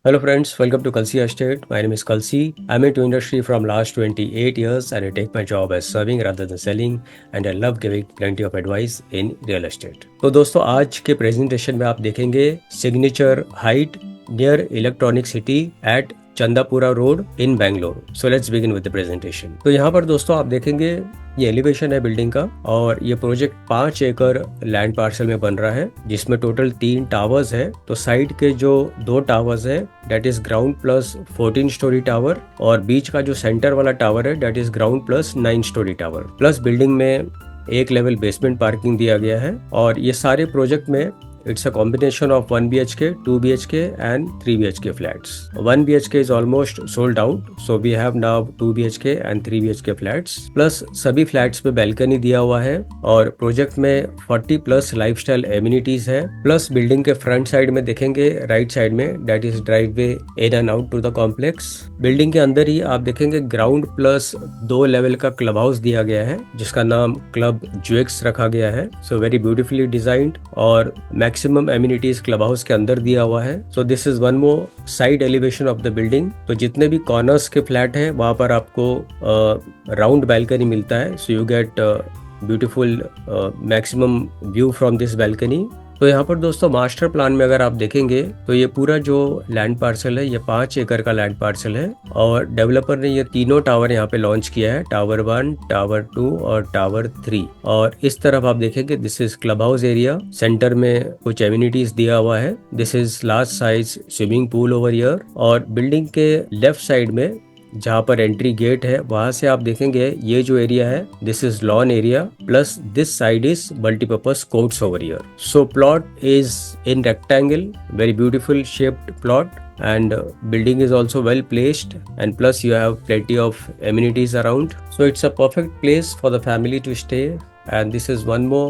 Hello friends, welcome to Kalsi Estate. My name is Kalsi. I'm into industry from last 28 years and I take my job as serving rather than selling and I love giving plenty of advice in real estate. तो दोस्तों आज के presentation में आप देखेंगे Signature Height near Electronic City at Chandapura road in Bangalore. So let's begin with the presentation. तो यहाँ पर दोस्तों आप देखेंगे ये एलिवेशन है बिल्डिंग का और ये प्रोजेक्ट 5 एकड़ लैंड पार्सल में बन रहा है जिसमें टोटल 3 टावर्स है. तो साइड के जो 2 टावर्स है that is ground plus 14 storey tower और बीच का जो सेंटर वाला टावर है that is ground plus 9 storey tower. Plus building में एक लेवल बेसमेंट पार्किंग दिया गया है और ये सारे प्रोजेक्ट में it's a combination of 1 BHK, 2 BHK and 3 BHK flats. 1 BHK is almost sold out, so we have now 2 BHK and 3 BHK flats. Plus सभी flats पे balcony दिया हुआ है और प्रोजेक्ट में 40 प्लस लाइफस्टाइल एमिनिटीज है. प्लस बिल्डिंग के front side में देखेंगे राइट साइड में that is driveway in and out to the complex. Building के अंदर ही आप देखेंगे ग्राउंड प्लस 2 लेवल का क्लब हाउस दिया गया है जिसका नाम क्लब जुएक्स रखा गया है. सो वेरी ब्यूटीफुली डिजाइंड और मैक्सिमम एमिनिटीज क्लब हाउस के अंदर दिया हुआ है. So this is one more side elevation of the building. तो जितने भी कॉर्नर्स के फ्लैट है वहां पर आपको राउंड बैल्कनी मिलता है. So you get beautiful maximum view from this balcony. तो यहाँ पर दोस्तों मास्टर प्लान में अगर आप देखेंगे तो ये पूरा जो लैंड पार्सल है ये 5 एकड़ का लैंड पार्सल है और डेवलपर ने ये तीनों टावर यहाँ पे लॉन्च किया है, टावर 1, टावर 2 और टावर 3. और इस तरफ आप देखेंगे this is club house area. Centre में कुछ एमिनिटीज दिया हुआ है. This is large size swimming pool over here और बिल्डिंग के लेफ्ट साइड में जहाँ पर एंट्री गेट है वहां से आप देखेंगे ये जो एरिया है this is lawn area plus this side is multipurpose courts over here. So plot is in rectangle, very beautiful shaped plot and building is also well placed and plus you have plenty of amenities around. So it's a perfect place for the family to stay and this is one more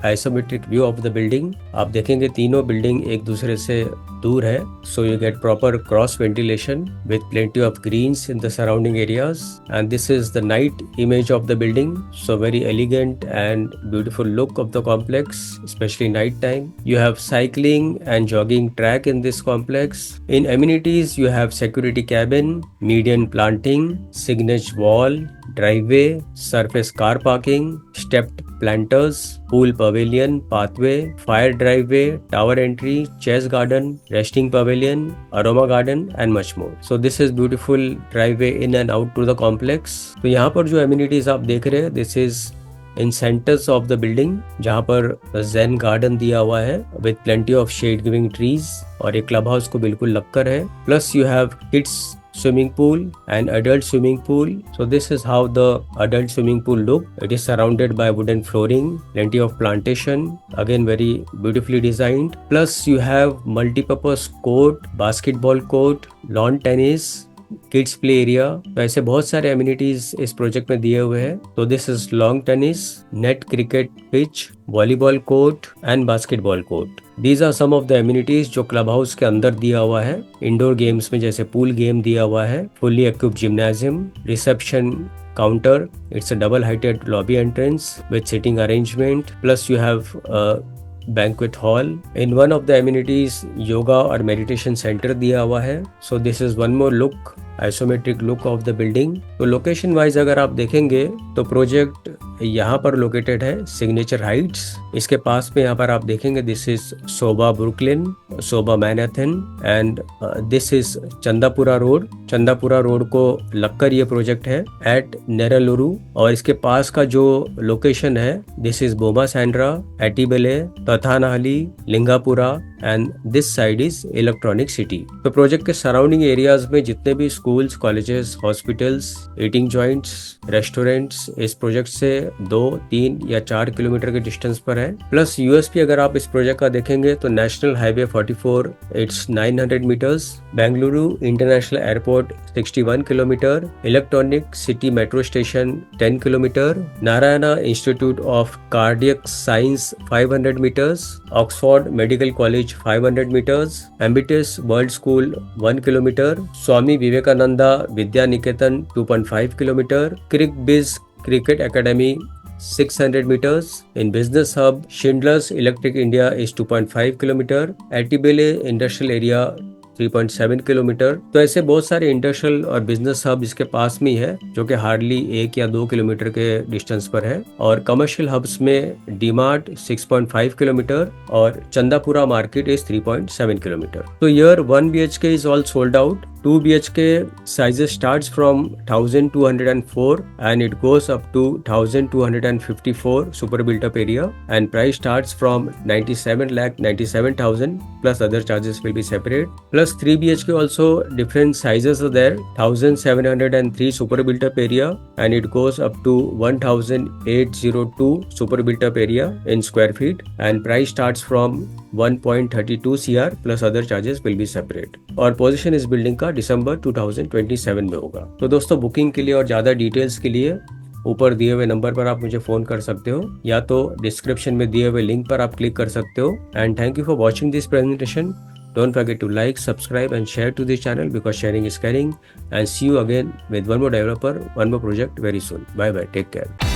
isometric view of the building. आप देखेंगे तीनों building एक दूसरे से दूर है. So you get proper cross ventilation with plenty of greens in the surrounding areas and this is the night image of the building. So very elegant and beautiful look of the complex specially night time. You have cycling and jogging track in this complex. In amenities you have security cabin, median planting, signage wall, driveway, surface car parking, stepped planters, pool pavilion, pathway, fire driveway, tower entry, chess garden, resting pavilion, aroma garden and much more. So this is beautiful driveway in and out to the complex. तो यहाँ पर जो amenities आप देख रहे हैं this is in centers of the building जहाँ पर zen garden दिया हुआ है with plenty of shade giving trees और एक क्लब हाउस को बिल्कुल लगकर है. Plus you have kids swimming pool and adult swimming pool. So this is how the adult swimming pool look. It is surrounded by wooden flooring, plenty of plantation, again very beautifully designed. Plus you have multi-purpose court, basketball court, lawn tennis, kids play area. तो ऐसे बहुत सारे amenities इस project में दिए हुए हैं. तो this is lawn tennis, net cricket pitch, volleyball court and basketball court. These are some of the amenities जो क्लब हाउस के अंदर दिया हुआ है. इंडोर गेम्स में जैसे पूल गेम दिया हुआ है, fully equipped gymnasium, reception counter, it's a double heighted lobby entrance with sitting arrangement. Plus you have banquet hall. In one of the amenities yoga और meditation center दिया हुआ है. So this is one more look, isometric look of the building. तो location wise अगर आप देखेंगे तो project यहाँ पर लोकेटेड है सिग्नेचर हाइट्स. इसके पास में यहाँ पर आप देखेंगे this is Zobah Brooklyn, Zobah Manhattan and this is Chandapura road. Chandapura road को लगकर ये प्रोजेक्ट है एट नेरलुरु. और इसके पास का जो लोकेशन है this is Bommasandra, Attibele, Thathanahalli, Lingapura and this side is Electronic City. तो प्रोजेक्ट के सराउंडिंग एरियाज में जितने भी schools, colleges, hospitals, eating joints, restaurants इस प्रोजेक्ट से 2, 3 या 4 किलोमीटर के डिस्टेंस पर है. प्लस यूएसपी अगर आप इस प्रोजेक्ट का देखेंगे तो National Highway 44 it's 900 metres, Bengaluru International Airport 61 kilometres, Electronic City metro station 10 kilometres, Narayana Institute of Cardiac Science 500 metres, Oxford Medical College 500 meters, Ambitus World School 1 kilometer, Swami Vivekananda Vidya Niketan 2.5 kilometer, Crick Biz Cricket Academy 600 meters. In Business Hub, Schindler's Electric India is 2.5 kilometer, Attibele Industrial Area 3.7 kilometre. तो ऐसे बहुत सारे industrial और business hub इसके पास में ही है, जो कि हार्डली 1 या 2 किलोमीटर के डिस्टेंस पर है। और कमर्शियल हब्स में डीमार्ट 6.5 किलोमीटर और चंदापुरा मार्केट इज 3.7 किलोमीटर। तो year 1 BHK is all sold out. 2 BHK sizes starts from 1204 and it goes up to 1254 super built up area, and price starts from 97,97,000 plus other charges will be separate. Plus 3 BHK also different sizes are there. 1703 super built up area and it goes up to 1802 super built up area in square feet, and price starts from 1.32 CR plus other charges will be separate. और position इस building का दिसंबर 2027 में होगा। तो दोस्तों, booking के लिए और ज़्यादा डिटेल्स के लिए ऊपर दिए हुए नंबर पर आप मुझे फ़ोन कर सकते हो, या तो डिस्क्रिप्शन में दिए हुए लिंक पर आप क्लिक कर सकते हो। And thank you for watching this presentation. Don't forget to like, subscribe and share to this channel because sharing is caring. And see you again with one more developer, one more project very soon. Bye bye. Take care.